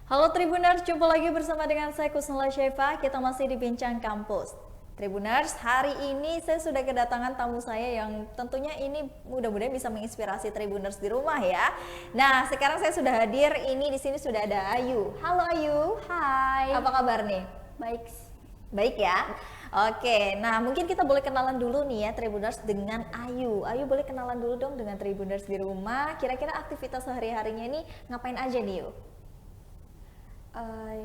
Halo Tribuners, jumpa lagi bersama dengan saya Kusnula Syefa. Kita masih di Bincang Kampus. Tribuners, hari ini saya sudah kedatangan tamu saya yang tentunya ini mudah-mudahan bisa menginspirasi Tribuners di rumah ya. Nah, sekarang saya sudah hadir, ini di sini sudah ada Ayu. Halo Ayu. Hai. Apa kabar nih? Baik. Baik ya. Oke, nah mungkin kita boleh kenalan dulu nih ya Tribuners dengan Ayu. Ayu boleh kenalan dulu dong dengan Tribuners di rumah. Kira-kira aktivitas sehari-harinya ini ngapain aja nih Yu?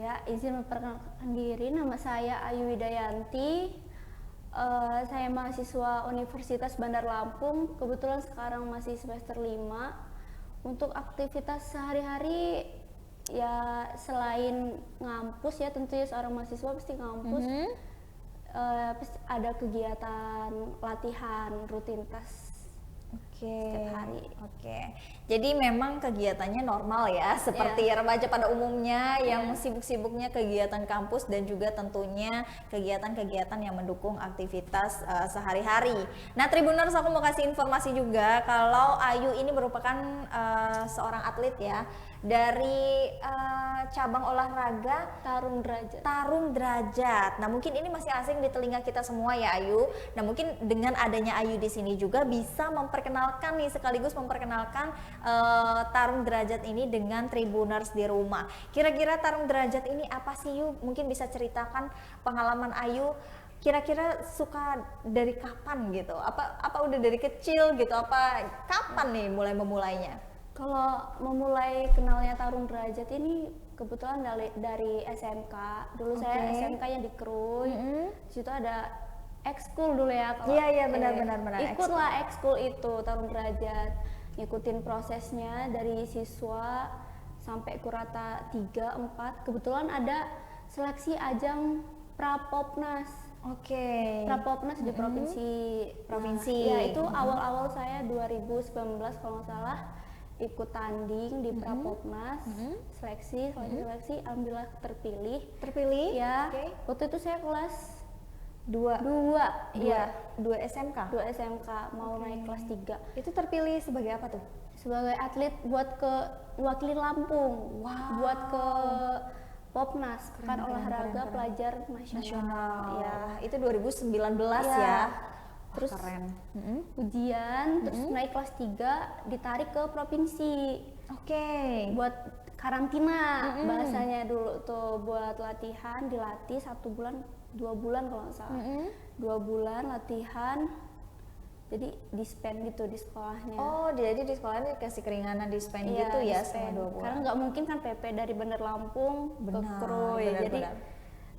Ya, izin memperkenalkan diri, nama saya Ayu Widayanti. Saya mahasiswa Universitas Bandar Lampung. Kebetulan sekarang masih semester 5. Untuk aktivitas sehari-hari ya selain ngampus ya, tentunya seorang mahasiswa pasti ngampus. Pasti ada kegiatan latihan rutinitas setiap hari. Oke. Jadi memang kegiatannya normal ya, seperti remaja pada umumnya yang sibuk-sibuknya kegiatan kampus dan juga tentunya kegiatan-kegiatan yang mendukung aktivitas sehari-hari. Nah, Tribuners, aku mau kasih informasi juga kalau Ayu ini merupakan seorang atlet ya dari cabang olahraga tarung derajat. Nah, mungkin ini masih asing di telinga kita semua ya Ayu. Nah, mungkin dengan adanya Ayu di sini juga bisa memperkenalkan nih, sekaligus memperkenalkan tarung derajat ini dengan Tribuners di rumah. Kira-kira tarung derajat ini apa sih Yu? Mungkin bisa ceritakan pengalaman Ayu. Kira-kira suka dari kapan gitu? Apa udah dari kecil gitu? Apa kapan nih memulainya? Kalau memulai kenalnya tarung derajat ini kebetulan dari SMK. Dulu saya SMK-nya di Krui. Situ ada ekskul dulu ya. Iya benar. Ikutlah ekskul itu tarung derajat. Ngikutin prosesnya dari siswa sampai kurata 3, 4. Kebetulan ada seleksi ajang Prapopnas. Prapopnas di provinsi. Nah, ya itu awal-awal saya 2019 kalau nggak salah ikut tanding di Prapopnas, seleksi, alhamdulillah terpilih ya. Waktu itu saya kelas 2 ya, 2 SMK mau naik kelas 3. Itu terpilih sebagai apa tuh? Sebagai atlet buat ke wakili Lampung. Buat ke Popnas, Pekan Olahraga Pelajar Nasional. Ya, itu 2019 ya. Terus keren. Ujian, terus naik kelas 3 ditarik ke provinsi. Buat karantina bahasanya dulu tuh, buat latihan, dilatih 1 bulan 2 bulan kalau nggak salah. 2 bulan latihan, jadi dispen gitu di sekolahnya. Jadi di sekolahnya dikasih keringanan dispen gitu ya, selama 2 bulan. Karena nggak mungkin kan PP dari Bandar Lampung ke Krui, jadi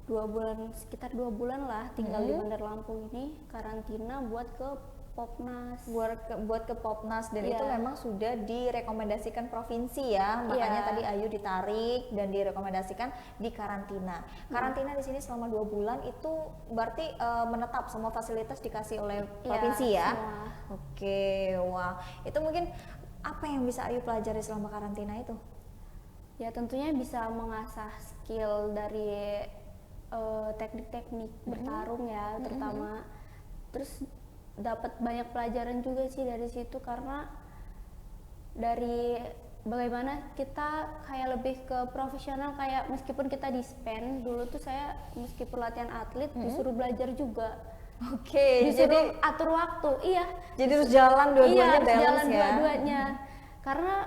2 bulan, sekitar 2 bulan lah tinggal di Bandar Lampung ini, karantina buat ke Popnas. Buat ke Popnas, dan itu memang sudah direkomendasikan provinsi ya, makanya tadi Ayu ditarik dan direkomendasikan di karantina. Karantina di sini selama 2 bulan itu berarti menetap, semua fasilitas dikasih oleh provinsi ya? Semua. Wah, itu mungkin apa yang bisa Ayu pelajari selama karantina itu? Ya tentunya bisa mengasah skill dari teknik-teknik bertarung ya, terutama. Terus dapat banyak pelajaran juga sih dari situ, karena dari bagaimana kita kayak lebih ke profesional, kayak meskipun kita dispen dulu tuh, saya meskipun latihan atlet disuruh belajar juga. Disuruh atur waktu. Jadi harus jalan dua-duanya, balance ya. Dua-duanya. Karena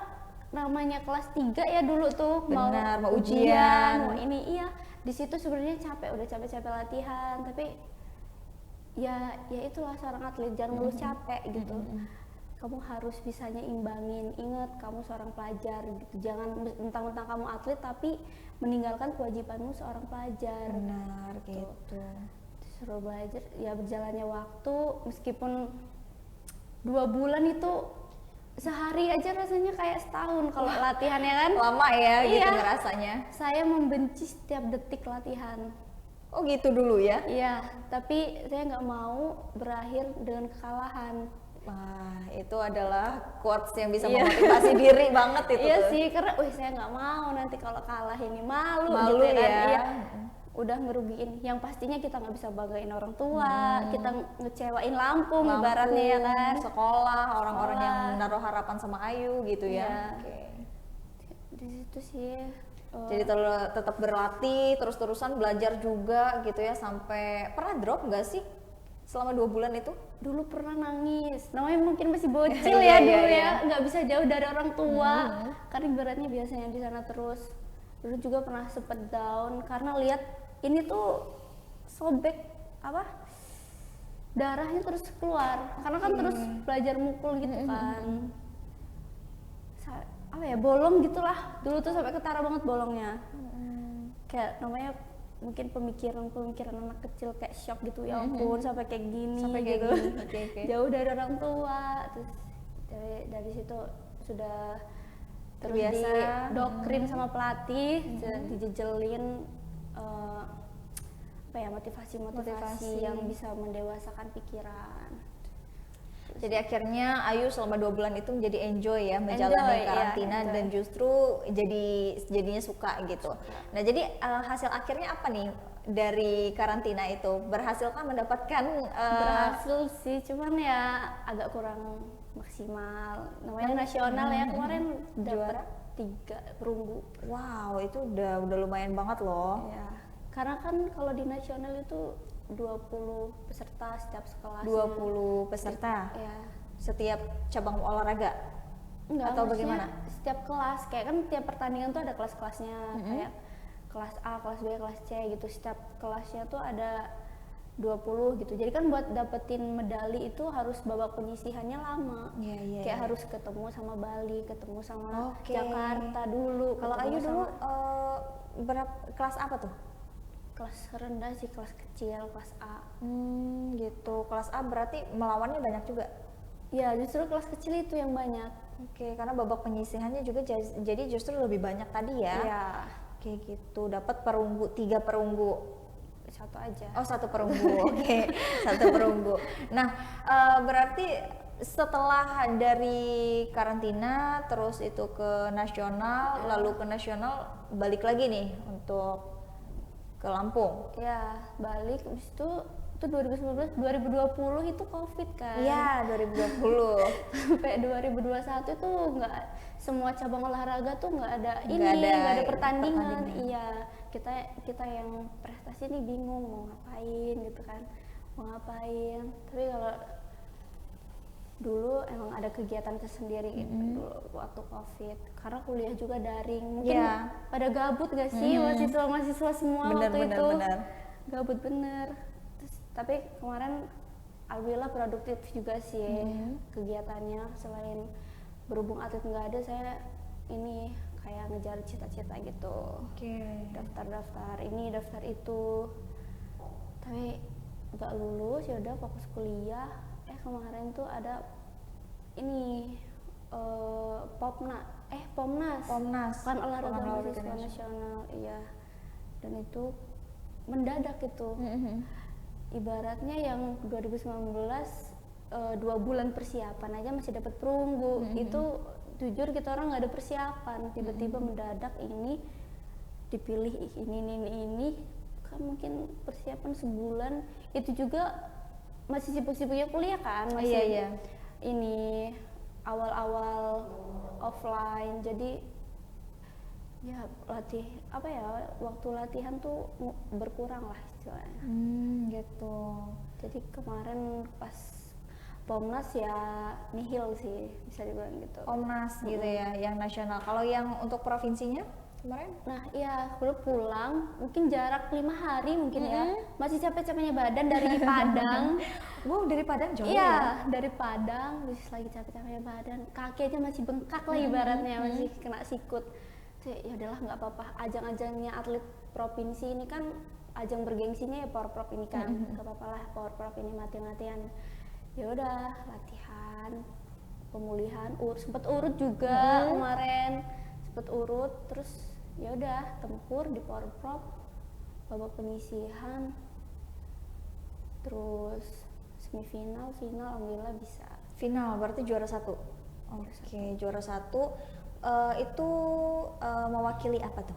namanya kelas 3 ya dulu tuh, mau ujian, mau ini. Di situ sebenarnya capek, udah capek-capek latihan, tapi ya itulah seorang atlet, jangan melulu capek gitu. Kamu harus bisanya imbangin. Ingat, kamu seorang pelajar gitu. Jangan mentang-mentang kamu atlet tapi meninggalkan kewajibanmu seorang pelajar. Benar gitu. Disuruh belajar, ya berjalannya waktu, meskipun 2 bulan itu sehari aja rasanya kayak setahun kalau latihannya kan. Lama ya gitu ngerasanya. Saya membenci setiap detik latihan. Gitu dulu ya? Iya, tapi saya nggak mau berakhir dengan kekalahan. Wah, itu adalah quotes yang bisa memotivasi diri banget itu. Iya sih, karena saya nggak mau nanti kalau kalah ini malu gitu ya. kan. Iya. Udah ngerugiin, yang pastinya kita nggak bisa banggain orang tua, kita ngecewain Lampung ibaratnya ya kan. Sekolah, orang-orang yang menaruh harapan sama Ayu gitu ya. Di situ sih. Jadi tetap berlatih, terus-terusan belajar juga gitu ya, sampai pernah drop nggak sih selama 2 bulan itu? Dulu pernah nangis, namanya mungkin masih bocil Iya, ya iya, dulu iya. ya, nggak bisa jauh dari orang tua, karena ibaratnya biasanya di sana terus. Dulu juga pernah sempet down karena lihat ini tuh sobek apa darahnya terus keluar, karena kan terus belajar mukul gitu kan. Apa ya, bolong gitulah dulu tuh, sampai ketara banget bolongnya. Kayak namanya mungkin pemikiran anak kecil kayak shock gitu, ya ampun sampai kayak gini Sampai kayak gitu. gini, oke. Jauh dari orang tua, terus dari situ sudah terus Terbiasa. didoktrin sama pelatih, dijejelin apa ya, motivasi yang bisa mendewasakan pikiran. Jadi akhirnya Ayu selama 2 bulan itu menjadi enjoy ya menjalani karantina, enjoy. dan justru jadinya suka gitu. Nah, jadi hasil akhirnya apa nih dari karantina itu? Berhasilkah mendapatkan Berhasil sih, cuman ya agak kurang maksimal. Namanya nasional ya, kemarin dapat 3 perunggu. wow, itu udah lumayan banget loh. Ya, karena kan kalau di nasional itu 20 peserta setiap sekelas. 20 peserta Ya. setiap cabang olahraga? Enggak, Atau maksudnya bagaimana? setiap kelas, kayak kan tiap pertandingan tuh ada kelas-kelasnya, kayak kelas A, kelas B, kelas C gitu. Setiap kelasnya tuh ada 20 gitu. Jadi kan buat dapetin medali itu harus babak penyisihannya lama. Iya. Kayak harus ketemu sama Bali, ketemu sama Oke. Jakarta dulu. Kalau ketemu Ayu dulu sama kelas apa tuh? kelas rendah sih, kelas kecil, kelas A. Gitu. Kelas A berarti melawannya banyak juga. Ya, justru kelas kecil itu yang banyak. Oke, karena babak penyisihannya juga jadi justru lebih banyak tadi ya. Iya. Oke gitu. Dapat perunggu, 3 perunggu. Satu aja. Oh, 1 perunggu. Oke, 1 perunggu. Nah, berarti setelah dari karantina terus itu ke nasional, lalu ke nasional balik lagi nih untuk ke Lampung. Ya, balik habis itu 2019, 2020 itu Covid kan. Iya, 2020. Sampai 2021 itu nggak, semua cabang olahraga tuh nggak ada Nggak ada pertandingan. Iya, kita yang prestasi nih bingung mau ngapain gitu kan. Mau ngapain. Tapi kalau dulu emang ada kegiatan tersendiri gitu dulu waktu Covid, karena kuliah juga daring, mungkin pada gabut gak sih mahasiswa semua waktu itu. Gabut bener. Terus, tapi kemarin alhamdulillah produktif juga sih kegiatannya. Selain berhubung atlet nggak ada, saya ini kayak ngejar cita-cita gitu. Daftar ini, daftar itu, tapi nggak lulus. Ya udah fokus kuliah. Kemarin tuh ada ini Pomnas kan, olahraga mahasiswa nasional. Iya, dan itu mendadak itu. Ibaratnya yang 2019 2 bulan persiapan aja masih dapat perunggu. Itu jujur kita orang nggak ada persiapan, tiba-tiba mendadak ini dipilih ini kan, mungkin persiapan sebulan. Itu juga masih sibuk-sibuknya kuliah kan, masih ini awal-awal offline, jadi ya waktu latihan tuh berkurang lah istilahnya. Gitu. Jadi kemarin pas Pomnas ya nihil sih, bisa dibilang gitu. Pomnas gitu ya, yang nasional. Kalau yang untuk provinsinya kemarin? Nah iya, baru pulang, mungkin jarak 5 hari mungkin ya, masih capek-capeknya badan dari Padang. Wow, dari Padang jauh Iya, dari Padang, terus lagi capek-capeknya badan, kaki aja masih bengkak lah ibaratnya, masih kena sikut. Ya udahlah, nggak apa-apa, ajang-ajangnya atlet provinsi ini kan ajang bergengsinya ya Porprov ini kan, nggak apa-apa lah Porprov ini mati-matian. Ya udah, latihan, pemulihan, sempet urut juga kemarin, sempet urut, terus ya udah tempur di Porprov, babak penyisihan, terus semifinal, final, alhamdulillah bisa. Final berarti juara 1. Oke, juara 1. Itu mewakili apa tuh?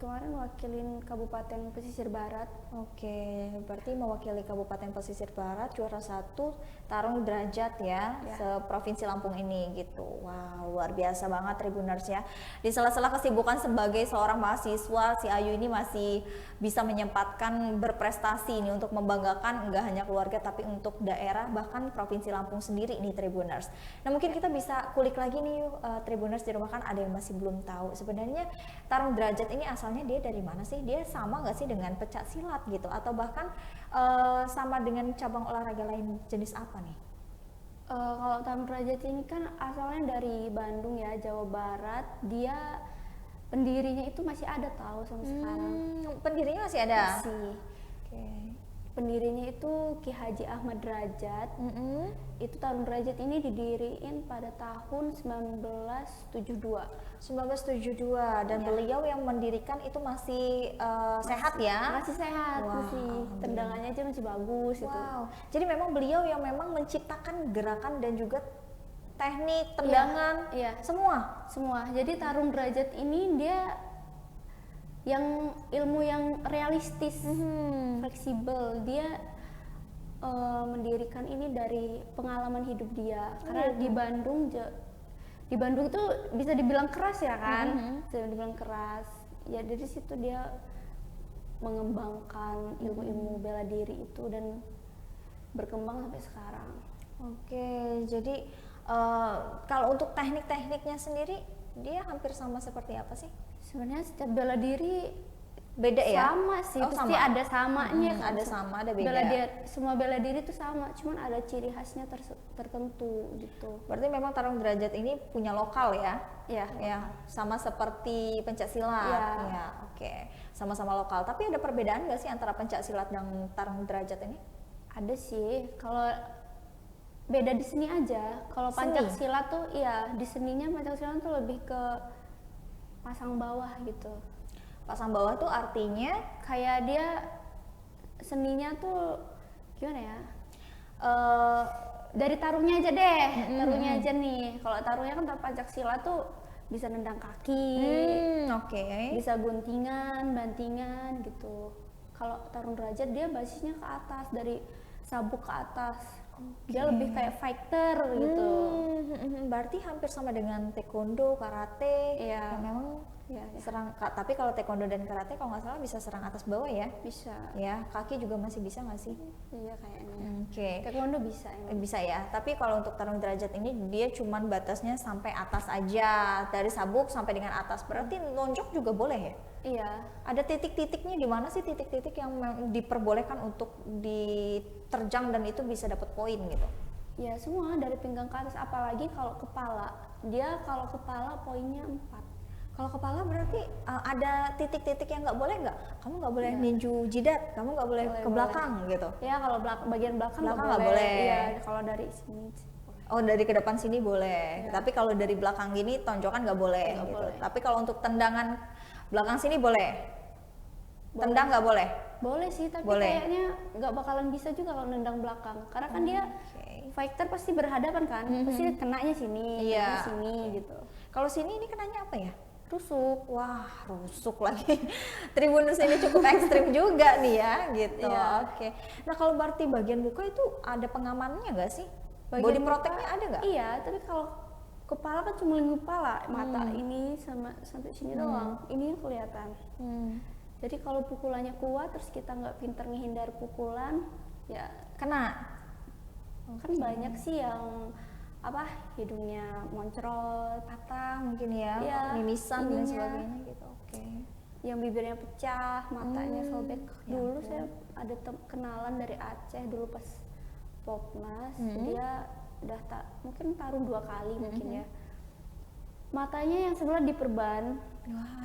kemarin wakilin Kabupaten Pesisir Barat. Oke, berarti mewakili Kabupaten Pesisir Barat, juara 1 tarung derajat ya, seprovinsi Lampung ini gitu. Wow, luar biasa banget Tribuners ya. Di sela-sela kesibukan sebagai seorang mahasiswa, si Ayu ini masih bisa menyempatkan berprestasi ini untuk membanggakan enggak hanya keluarga tapi untuk daerah bahkan provinsi Lampung sendiri nih Tribuners. Nah, mungkin kita bisa kulik lagi nih Tribuners di rumah, kan ada yang masih belum tahu. Sebenarnya tarung derajat ini asalnya dia dari mana sih? Dia sama nggak sih dengan pencak silat gitu? Atau bahkan sama dengan cabang olahraga lain jenis apa nih? Kalau tarung derajat ini kan asalnya dari Bandung ya, Jawa Barat. Dia pendirinya itu masih ada tahu sampai sekarang. Pendirinya masih ada? Masih. Oke. Pendirinya itu Ki Haji Ahmad Derajat. Itu tarung derajat ini didiriin pada tahun 1972. 1972 dan beliau yang mendirikan itu masih sehat ya? Masih sehat, Wah, masih tendangannya aja masih bagus gitu. Wow. Jadi memang beliau yang memang menciptakan gerakan dan juga teknik tendangan, Iya. semua. Jadi tarung derajat ini dia yang ilmu yang realistis, fleksibel. Dia mendirikan ini dari pengalaman hidup dia. Karena di Bandung itu bisa dibilang keras ya kan, bisa dibilang keras. Ya dari situ dia mengembangkan ilmu-ilmu bela diri itu dan berkembang sampai sekarang. Oke, jadi kalau untuk teknik-tekniknya sendiri dia hampir sama seperti apa sih? Sebenarnya setiap bela diri Beda ya? sama sih, Oh, pasti sama. ada samanya kan. Ada sama, ada beda. Semua bela diri itu sama, cuman ada ciri khasnya tertentu gitu. Berarti memang tarung derajat ini punya lokal ya? Iya. Ya, sama seperti pencak silat. Iya. Ya, oke. Sama-sama lokal. Tapi ada perbedaan nggak sih antara pencak silat dan tarung derajat ini? Ada sih, kalau beda di seni aja. Kalau Seni? pencak silat tuh, iya di seninya pencak silat tuh lebih ke pasang bawah gitu. Pasang bawah tuh artinya Kayak dia seninya tuh gimana ya? Dari tarungnya aja deh, tarungnya aja nih. Kalau tarungnya kan pencak silat tuh bisa nendang kaki, oke. bisa guntingan, bantingan gitu. Kalau tarung derajat dia basisnya ke atas, dari sabuk ke atas. Dia lebih kayak fighter gitu. Berarti hampir sama dengan taekwondo, karate. Iya. Yang memang Iya, iya. tapi kalau taekwondo dan karate kalau nggak salah bisa serang atas bawah ya? Bisa. Ya, kaki juga masih bisa nggak sih? Iya kayaknya. Oke. Taekwondo bisa emang. Bisa ya, tapi kalau untuk tarung derajat ini dia cuman batasnya sampai atas aja, dari sabuk sampai dengan atas. Berarti nonjok juga boleh ya? Iya. Ada titik-titiknya di mana sih titik-titik yang diperbolehkan untuk diterjang dan itu bisa dapat poin gitu? Ya semua dari pinggang ke atas, apalagi kalau kepala. Dia kalau kepala poinnya 4. Kalau kepala berarti ada titik-titik yang nggak boleh nggak? Kamu nggak boleh ninju jidat, kamu nggak boleh ke belakang gitu? Ya kalau bagian belakang Nggak boleh. Iya, kalau dari sini. Oh, dari ke depan sini boleh, tapi kalau dari belakang gini tonjokan nggak boleh Nggak gitu. boleh. Tapi kalau untuk tendangan belakang sini boleh. Tendang nggak boleh? Boleh sih, tapi Boleh. kayaknya nggak bakalan bisa juga kalau nendang belakang. Karena kan dia fighter pasti berhadapan kan, pasti kenanya sini, Iya. kenanya sini gitu. Kalau sini ini kenanya apa ya? Rusuk. Wah, rusuk lagi. Tribunus ini cukup ekstrim juga nih ya, gitu. Iya. Oke. Nah, kalau berarti bagian muka itu ada pengamanannya nggak sih? Bagian Body muka, protectnya ada nggak? Iya, tapi kalau kepala kan cuma kepala, mata ini sama sampai sini doang. Ini yang kelihatan. Jadi kalau pukulannya kuat, terus kita nggak pinter ngehindar pukulan, ya Kena. kan banyak sih yang hidungnya moncrot, Patah mungkin ya, Iya, mimisan dan ininya. sebagainya gitu. Oke. yang bibirnya pecah, matanya sobek. ya Dulu ampun. saya ada kenalan dari Aceh dulu pas Popnas, dia udah mungkin tarung 2 kali mungkin ya. Matanya yang sebelah diperban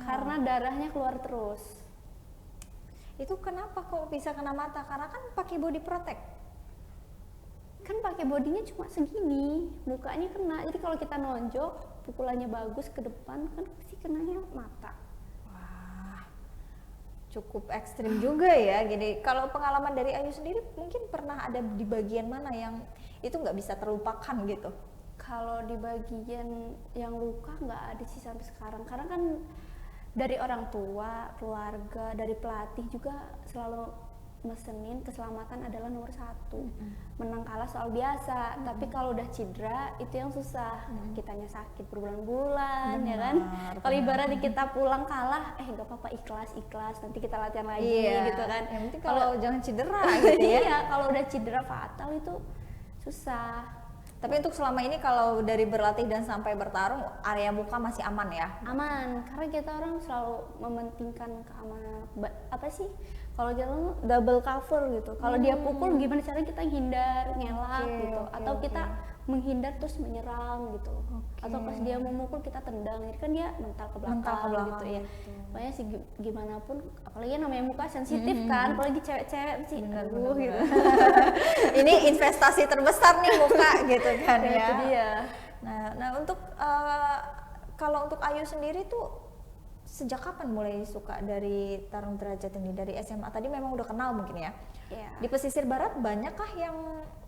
karena darahnya keluar terus. Itu kenapa kok bisa kena mata? Karena kan pakai body protect. Kan pakai bodinya cuma segini, mukanya kena. Jadi kalau kita nonjok, pukulannya bagus ke depan kan pasti kenanya mata. Wah, cukup ekstrim juga ya. Jadi kalau pengalaman dari Ayu sendiri mungkin pernah ada di bagian mana yang itu nggak bisa terlupakan gitu? Kalau di bagian yang luka nggak ada sih sampai sekarang, karena kan Dari orang tua, keluarga, dari pelatih juga selalu mesenin keselamatan adalah nomor satu. Menang kalah soal biasa, tapi kalau udah cedera itu yang susah. Kitanya sakit berbulan-bulan, ya kan? Kalau ibaratnya kita pulang kalah, gak apa-apa, ikhlas, nanti kita latihan lagi gitu kan. Yang penting kalau jangan cedera gitu ya. Iya, kalau udah cedera fatal itu susah. Tapi untuk selama ini kalau dari berlatih dan sampai bertarung, area muka masih aman ya? Aman, karena kita orang selalu mementingkan keamanan. Apa sih? Kalau jalan double cover gitu. Kalau dia pukul gimana caranya kita hindar, ngelak gitu. Atau kita menghindar terus menyerang gitu. Atau pas dia memukul kita tendang. Ini kan dia mental ke belakang gitu ya. Pokoknya sih gimana pun, apalagi namanya muka sensitif kan, apalagi cewek-cewek sih. Aduh gitu. Ini investasi terbesar nih muka gitu kan ya. Itu dia. Nah untuk kalau untuk Ayu sendiri tuh sejak kapan mulai suka dari tarung derajat ini? Dari SMA tadi memang udah kenal mungkin ya? Iya. Di pesisir barat banyakkah yang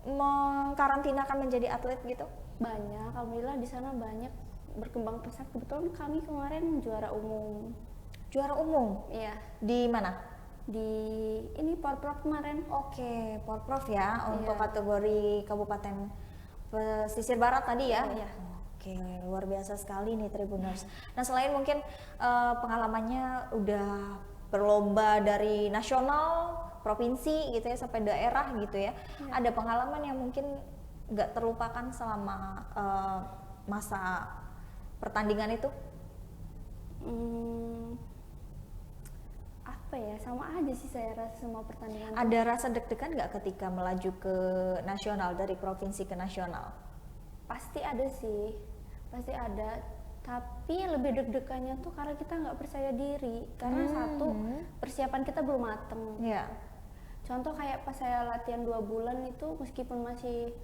mengkarantinakan menjadi atlet gitu? Banyak, alhamdulillah di sana banyak berkembang pesat. Kebetulan kami kemarin juara umum. Juara umum? Iya. Di mana? Di ini Porprov kemarin. Oke, Porprov ya, untuk kategori kabupaten pesisir barat tadi ya? Iya. Oke, luar biasa sekali nih Tribuners. Nah selain mungkin pengalamannya udah berlomba dari nasional, provinsi gitu ya sampai daerah gitu ya, ada pengalaman yang mungkin nggak terlupakan selama masa pertandingan itu? Apa ya, sama aja sih saya rasa semua pertandingan. Ada rasa deg-degan nggak ketika melaju ke nasional, dari provinsi ke nasional? Pasti ada sih, pasti ada. Tapi lebih deg-degannya tuh karena kita nggak percaya diri. Karena satu, persiapan kita belum mateng. Iya. Contoh kayak pas saya latihan 2 bulan itu, meskipun masih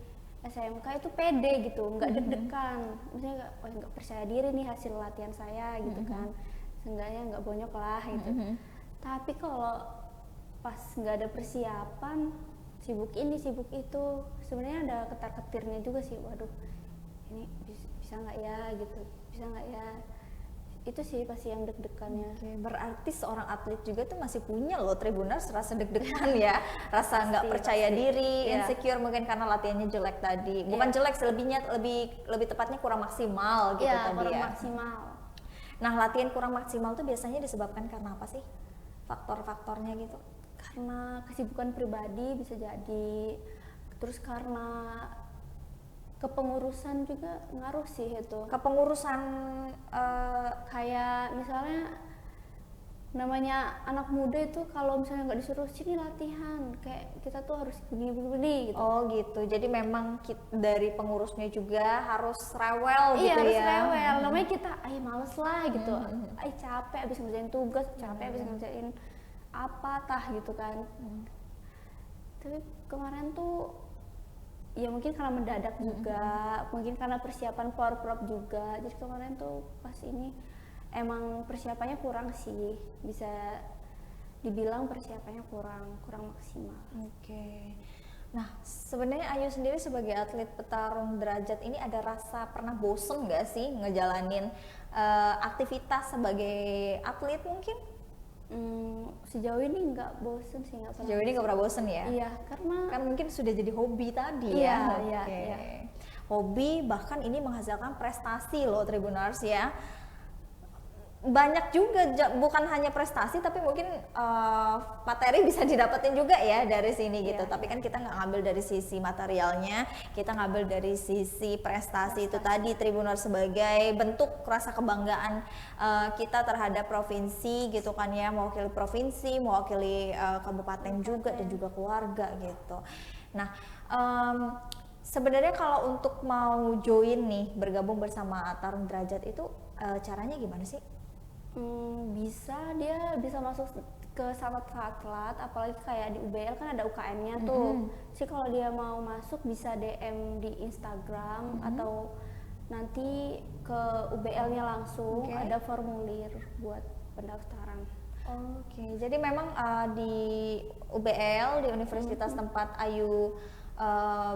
SMK itu pede gitu, nggak deg-degan. Maksudnya nggak percaya diri nih hasil latihan saya gitu kan. Seenggaknya nggak bonyok lah gitu. Tapi kalau pas nggak ada persiapan, sibuk ini sibuk itu, sebenarnya ada ketar-ketirnya juga sih. Waduh, ini bisa nggak ya gitu, bisa nggak ya, itu sih pasti yang deg-degannya. Oke, berarti seorang atlet juga tuh masih punya loh Tribuners rasa deg-degan ya, rasa nggak percaya diri, insecure mungkin karena latihannya jelek tadi. Bukan jelek, selebihnya lebih tepatnya kurang maksimal gitu tadi kurang ya. maksimal. Nah latihan kurang maksimal tuh biasanya disebabkan karena apa sih? Faktor-faktornya gitu? Karena kesibukan pribadi bisa jadi, terus karena kepengurusan juga ngaruh sih itu. Kepengurusan Kayak misalnya namanya anak muda itu kalau misalnya nggak disuruh sini latihan, kayak kita tuh harus begini gitu. Oh gitu, jadi memang dari pengurusnya juga harus rewel gitu ya? Iya, harus rewel. Namanya kita, males lah gitu, capek abis ngerjain tugas, capek abis ngerjain apa tah gitu kan. Tapi kemarin tuh ya mungkin karena mendadak juga, mungkin karena persiapan Porprov juga, jadi kemarin tuh pas ini emang persiapannya kurang sih, bisa dibilang persiapannya kurang maksimal. Oke. Nah sebenarnya Ayu sendiri sebagai atlet petarung derajat ini ada rasa pernah bosen nggak sih ngejalanin aktivitas sebagai atlet mungkin? Sejauh ini nggak bosen sih, nggak pernah. Sejauh ini nggak pernah bosen ya? Iya, karena kan mungkin sudah jadi hobi tadi iya, ya. Iya. Hobi, bahkan ini menghasilkan prestasi loh Tribuners ya. Banyak juga, bukan hanya prestasi tapi mungkin materi bisa didapetin juga ya dari sini gitu. Tapi kan kita nggak ngambil dari sisi materialnya, kita ngambil dari sisi prestasi itu tadi Tribuners, sebagai bentuk rasa kebanggaan kita terhadap provinsi gitu kan ya, mewakili provinsi, mewakili kabupaten juga dan juga keluarga gitu. Nah sebenarnya kalau untuk mau join nih, bergabung bersama Tarung Derajat itu caranya gimana sih? Dia bisa masuk ke Satlat, apalagi kayak di UBL kan ada UKM-nya tuh. Sih kalau dia mau masuk bisa DM di Instagram atau nanti ke UBL-nya langsung, ada formulir buat pendaftaran. Oke, jadi memang di UBL, di universitas tempat Ayu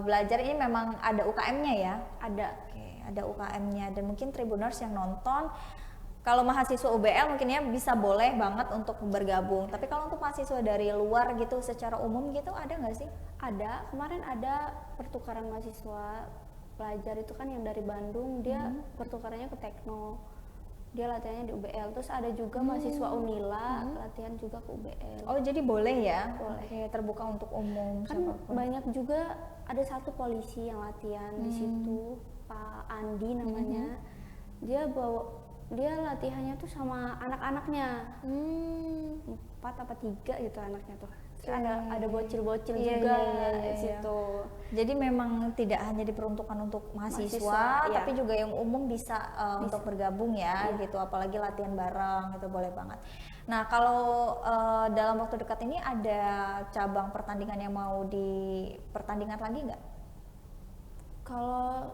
belajar ini memang ada UKM-nya ya? Ada. Oke, ada UKM-nya, dan mungkin Tribuners yang nonton Kalau mahasiswa UBL mungkin ya bisa boleh banget untuk bergabung. Tapi kalau untuk mahasiswa dari luar gitu secara umum gitu ada nggak sih? Ada, kemarin ada pertukaran mahasiswa pelajar itu kan yang dari Bandung, dia pertukarannya ke Tekno. Dia latihannya di UBL. Terus ada juga mahasiswa Unila latihan juga ke UBL. Oh jadi boleh ya? Boleh. Oke, terbuka untuk umum. Kan siapapun. banyak juga, ada satu polisi yang latihan di situ, Pak Andi namanya. Dia latihannya tuh sama anak-anaknya. 4 apa 3 gitu anaknya tuh. Terus ada bocil-bocil juga di situ. Jadi memang tidak hanya diperuntukkan untuk mahasiswa, Iya. tapi juga yang umum bisa, untuk bergabung ya gitu, apalagi latihan bareng itu boleh banget. Nah kalau dalam waktu dekat ini ada cabang pertandingan yang mau dipertandingan lagi nggak? Kalau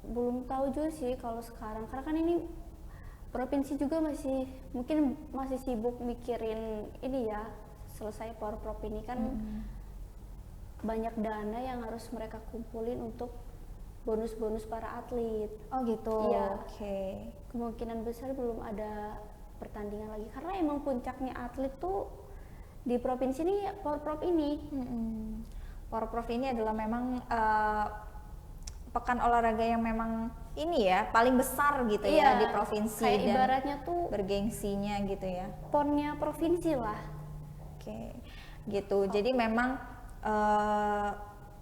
belum tahu juga sih kalau sekarang, karena kan ini provinsi juga mungkin masih sibuk mikirin ini ya, selesai Porprov ini kan banyak dana yang harus mereka kumpulin untuk bonus-bonus para atlet. Oh gitu. Iya. Oke. Kemungkinan besar belum ada pertandingan lagi karena emang puncaknya atlet tuh di provinsi ini Porprov ini. Porprov ini adalah memang pekan olahraga yang memang ini ya paling besar gitu ya di provinsi kayak dan ibaratnya tuh bergengsinya gitu ya. ponnya provinsi lah. Oke, gitu. Jadi memang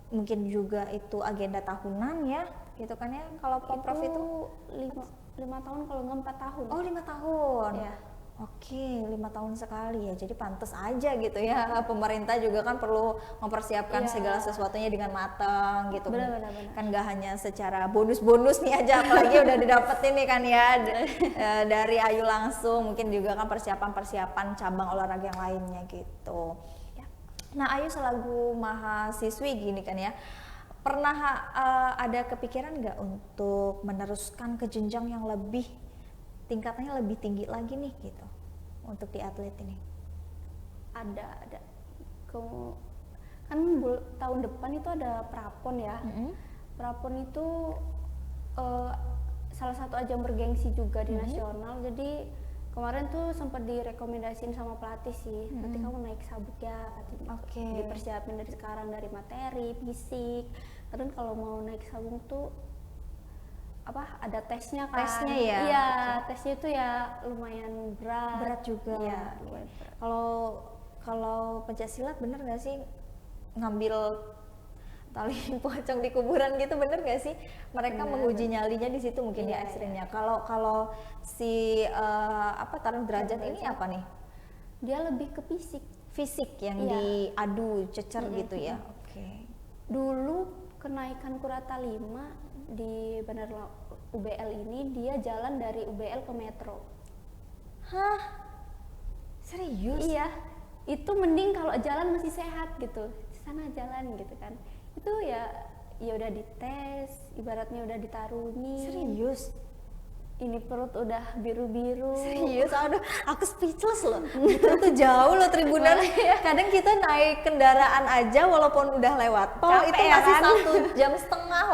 mungkin juga itu agenda tahunan ya, gitu kan ya. Kalau Porprov itu 5 tahun, kalau nggak 4 tahun. oh 5 tahun. Iya. Oke, 5 tahun sekali ya. Jadi pantas aja gitu ya. Pemerintah juga kan perlu mempersiapkan segala sesuatunya dengan matang gitu. Benar. Kan nggak hanya secara bonus-bonus nih aja, apalagi udah didapetin nih kan ya dari Ayu langsung. Mungkin juga kan persiapan-persiapan cabang olahraga yang lainnya gitu. Nah Ayu selaku mahasiswi gini kan ya, pernah ada kepikiran nggak untuk meneruskan ke jenjang yang lebih tingkatnya lebih tinggi lagi nih gitu untuk di atlet ini? Ada kan tahun depan itu ada prapon ya. Prapon itu salah satu ajang bergengsi juga di nasional. Jadi kemarin tuh sempat direkomendasiin sama pelatih sih, nanti kamu naik sabuk ya katanya. Oke. Dipersiapin dari sekarang, dari materi, fisik. Terus kalau mau naik sabuk tuh ada tesnya kan. Tesnya ya? Iya, tesnya itu ya lumayan berat juga. Iya, lumayan berat. Kalau pencaksilat bener nggak sih ngambil tali pocong di kuburan gitu, bener nggak sih mereka menguji nyalinya di situ mungkin ya ekstrimnya. Kalau si tarung derajat ini apa nih? Dia lebih ke Fisik yang diadu cecer gitu ya. Oke. Dulu kenaikan Kurata 5 di Bandara UBL ini dia jalan dari UBL ke Metro. Hah? Serius? Iya, itu mending kalau jalan masih sehat gitu, di sana jalan gitu kan. Itu ya udah dites, ibaratnya udah ditaruni. Serius? Ini perut udah biru-biru. Serius? Aduh, aku speechless loh. Itu jauh loh Tribunan. Kadang kita naik kendaraan aja walaupun udah lewat tol itu Capek ya masih kan? 1,5 jam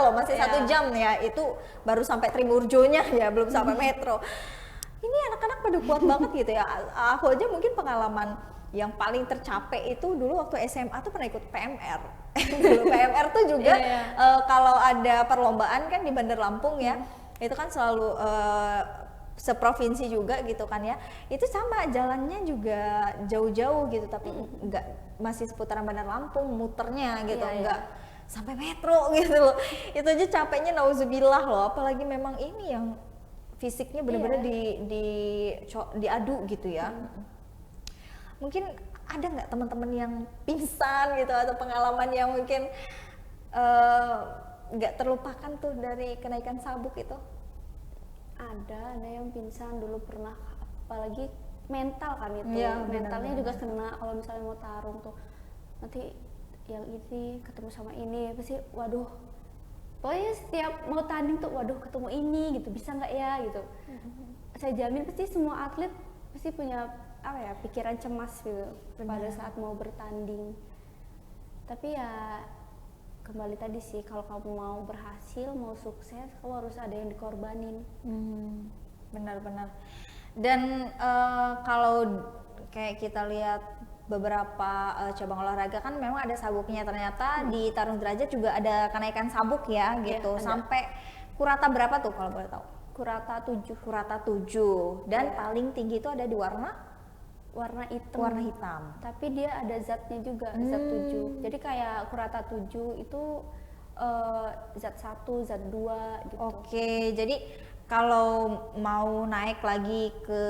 loh, masih 1 jam ya. Itu baru sampai Trimurjonya ya, belum sampai metro. Ini anak-anak pada kuat banget gitu ya. Aku aja mungkin pengalaman yang paling tercapek itu dulu waktu SMA tuh pernah ikut PMR. Dulu PMR tuh juga kalau ada perlombaan kan di Bandar Lampung ya. Itu kan selalu seprovinsi juga gitu kan ya, itu sama jalannya juga jauh-jauh gitu, tapi enggak, masih seputaran Bandar Lampung muternya gitu, enggak sampai metro gitu loh. Itu aja capeknya nauzubillah loh, apalagi memang ini yang fisiknya bener-bener diadu gitu ya. Mungkin ada nggak teman-teman yang pingsan gitu atau pengalaman yang mungkin nggak terlupakan tuh dari kenaikan sabuk itu? Ada yang pingsan dulu pernah, apalagi mental kan itu. Ya, mentalnya juga kena kalau misalnya mau tarung tuh, nanti yang ini ketemu sama ini pasti waduh, pokoknya setiap mau tanding tuh waduh ketemu ini gitu, bisa nggak ya gitu. Saya jamin pasti semua atlet pasti punya pikiran cemas gitu pada saat mau bertanding. Tapi ya kembali tadi sih, kalau kamu mau berhasil, mau sukses, kamu harus ada yang dikorbanin. Benar-benar. Dan kalau kayak kita lihat beberapa cabang olahraga kan memang ada sabuknya, ternyata di tarung derajat juga ada kenaikan sabuk ya gitu. Ada. Sampai kurata berapa tuh kalau boleh tahu? Kurata 7, Kurata 7 dan Iya. paling tinggi itu ada di warna warna hitam. Tapi dia ada zatnya juga, zat 7. Jadi kayak kurata 7 itu zat 1, zat 2 gitu. Oke, jadi kalau mau naik lagi ke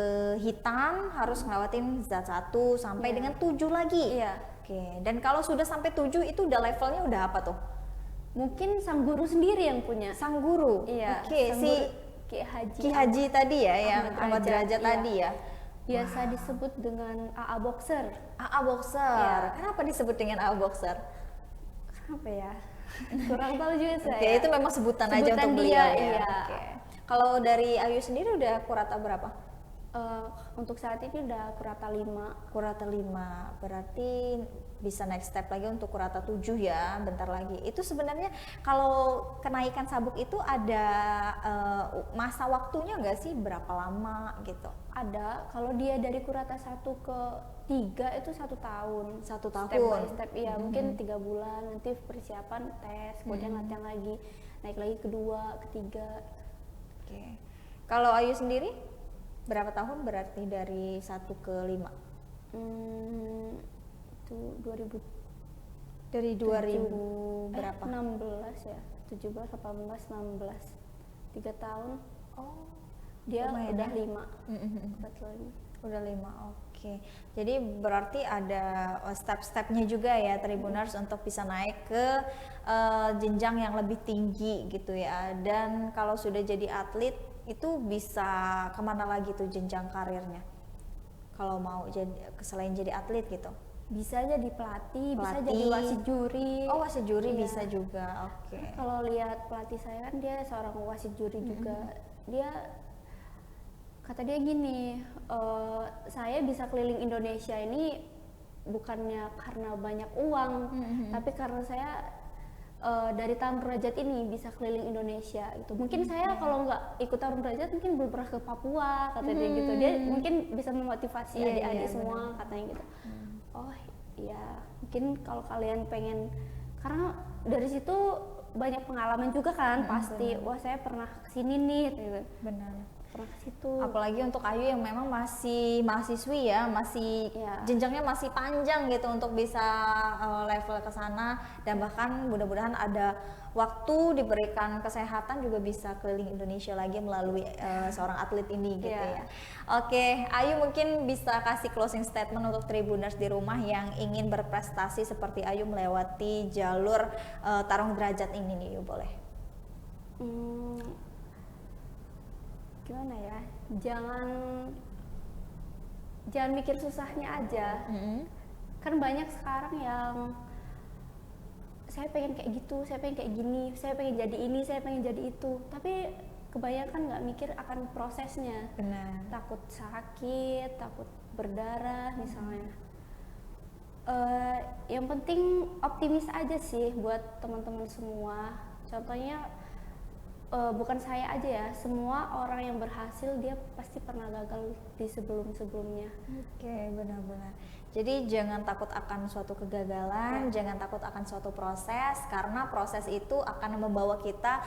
hitam harus ngelewatin zat 1 sampai Iya. dengan 7 lagi. Iya. Oke, dan kalau sudah sampai 7 itu udah levelnya udah apa tuh? Mungkin sang guru sendiri yang punya. Sang guru. Iya. Oke, sang si guru Ki Haji. Ki Haji tadi ya, yang Ahmad Ahmad Derajat Derajat, iya. tadi ya. Biasa disebut dengan AA Boxer. AA Boxer. Iya. Kenapa disebut dengan AA Boxer? Kenapa ya? Kurang tahu juga saya. Oke, itu memang sebutan aja Sebutan untuk dia, beliau ya. iya. Oke. Kalau dari Ayu sendiri udah kurata berapa? Untuk saat ini udah kurata 5. Kurata 5, berarti bisa next step lagi untuk kurata 7 ya, bentar lagi. Itu sebenarnya kalau kenaikan sabuk itu ada masa waktunya nggak sih, berapa lama gitu? Ada, kalau dia dari kurata 1 ke 3 itu 1 tahun. 1 Step tahun. by step, iya. Mungkin 3 bulan, nanti persiapan tes, kemudian latihan lagi, naik lagi kedua, ketiga. Oke. Kalau Ayu sendiri berapa tahun berarti dari 1 ke 5? Itu 2000 Dari 2000 berapa? 16 ya, 17, 18, 16, 3 tahun. Oh, Dia lumayan udah ya. 5. Mm-mm. Betul. Udah 5, oke. Jadi berarti ada step-stepnya juga ya Tribuners untuk bisa naik ke jenjang yang lebih tinggi gitu ya. Dan kalau sudah jadi atlet itu bisa kemana lagi tuh jenjang karirnya? Kalau mau jadi selain jadi atlet gitu? Bisa jadi pelatih, bisa Pelatih. jadi wasit juri. Oh, wasit juri Iya. bisa juga, oke. Kalau lihat pelatih saya kan dia seorang wasit juri juga. Dia kata dia gini, saya bisa keliling Indonesia ini bukannya karena banyak uang, tapi karena saya dari Tarung Derajat ini bisa keliling Indonesia gitu. Mungkin saya kalau nggak ikut Tarung Derajat mungkin belum pernah ke Papua, kata dia gitu. Dia mungkin bisa memotivasi Iya, adik-adik iya, semua, katanya gitu. Oh iya, mungkin kalau kalian pengen, karena dari situ banyak pengalaman juga kan, pasti. Wah, saya pernah kesini nih, gitu. Benar. Pernah ke situ. Apalagi untuk Ayu yang memang masih mahasiswi ya, masih Iya. jenjangnya masih panjang gitu untuk bisa level ke sana, dan bahkan mudah-mudahan ada waktu diberikan kesehatan juga bisa keliling Indonesia lagi melalui seorang atlet ini gitu Iya. ya. Oke, Ayu mungkin bisa kasih closing statement untuk Tribuners di rumah yang ingin berprestasi seperti Ayu melewati jalur tarung derajat ini nih, boleh. Gimana ya, jangan mikir susahnya aja. Kan banyak sekarang yang saya pengen kayak gitu, saya pengen kayak gini, saya pengen jadi ini, saya pengen jadi itu, tapi kebanyakan nggak mikir akan prosesnya. Benar. Takut sakit, takut berdarah misalnya. Yang penting optimis aja sih buat teman-teman semua. Contohnya bukan saya aja ya, semua orang yang berhasil dia pasti pernah gagal di sebelum-sebelumnya. Oke, benar-benar. Jadi jangan takut akan suatu kegagalan, jangan takut akan suatu proses, karena proses itu akan membawa kita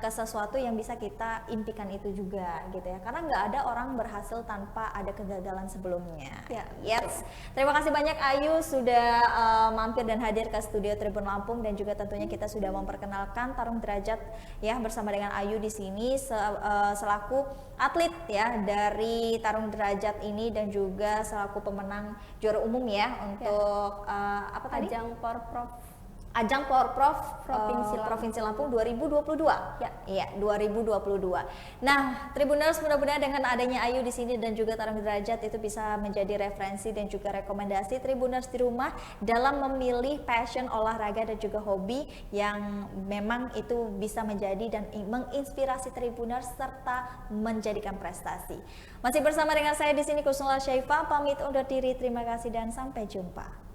ke sesuatu yang bisa kita impikan itu juga, gitu ya. Karena nggak ada orang berhasil tanpa ada kegagalan sebelumnya. Ya, Yes. Terima kasih banyak Ayu sudah mampir dan hadir ke studio Tribun Lampung, dan juga tentunya kita sudah memperkenalkan Tarung Derajat ya bersama dengan Ayu di sini selaku atlet ya dari Tarung Derajat ini, dan juga selaku pemenang juara umum ya untuk apa tadi? Ajang Porprov Provinsi Lampung 2022. Ya. Iya, 2022. Nah, Tribuners, mudah-mudahan dengan adanya Ayu di sini dan juga Tarung Derajat itu bisa menjadi referensi dan juga rekomendasi Tribuners di rumah dalam memilih passion olahraga dan juga hobi yang memang itu bisa menjadi dan menginspirasi Tribuners serta menjadikan prestasi. Masih bersama dengan saya di sini Kusnula Syaifa, pamit undur diri. Terima kasih dan sampai jumpa.